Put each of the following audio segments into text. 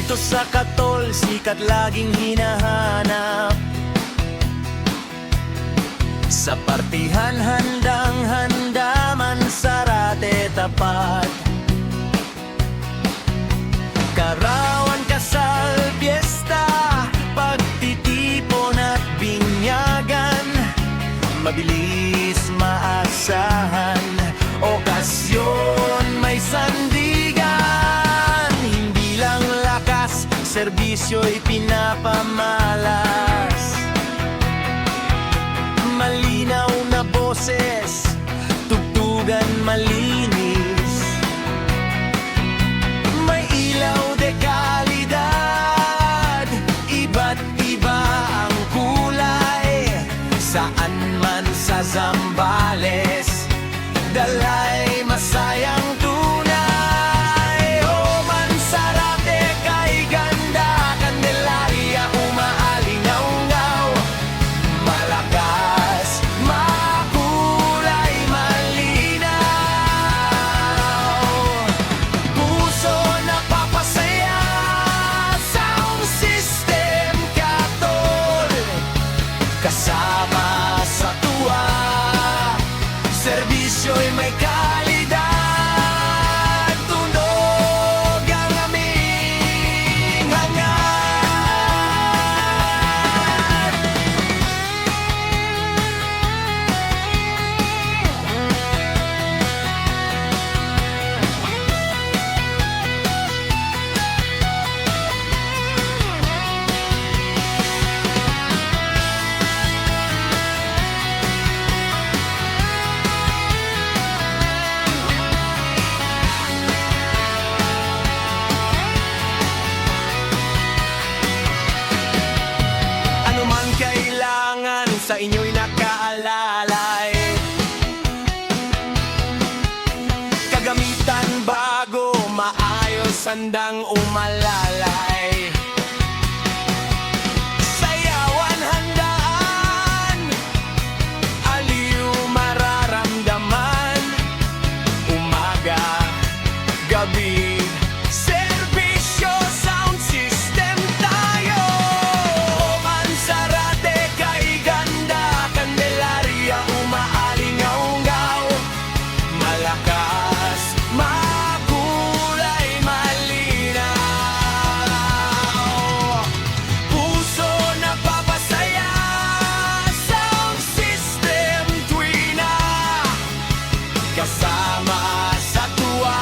Dito sa Katol, sikat laging hinahanap. Sa partihan, handang-handa, Mansarate tapat. Karawan, kasal, piyesta, pagtitipon at binyagan, mabilis maasahan, okasyon may sandigan. Hindi lang lakas, serbisyo'y pinapamalas. Malinaw na boses, tugtugan malinis, may ilaw de kalidad, iba't iba ang kulay. Saan man sa Zambales, dalay masayang tunay. O Mansarate kay ganda, Candelaria umaalingaw-ngaw, malakas, makulay, malinaw. Puso na papasaya, sound system Katol, kasama sa tuwa, serbisyo'y may kalidad, tunog ang aming hangat. Ano man kailangan, sa inyo'y nakaalalay. Kagamitan bago, maayos, handang umalalay. Sayawan, handaan, aliw mararamdaman, umaga, gabi, serbisyo, sound system tayo. Mansarate kay ganda, Candelaria umaalingaw-ngaw, malakas, makulay, malinaw. Puso na papasaya, sound system tuwina, kasama sa tuwa,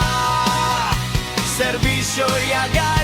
serbisyo'y agad.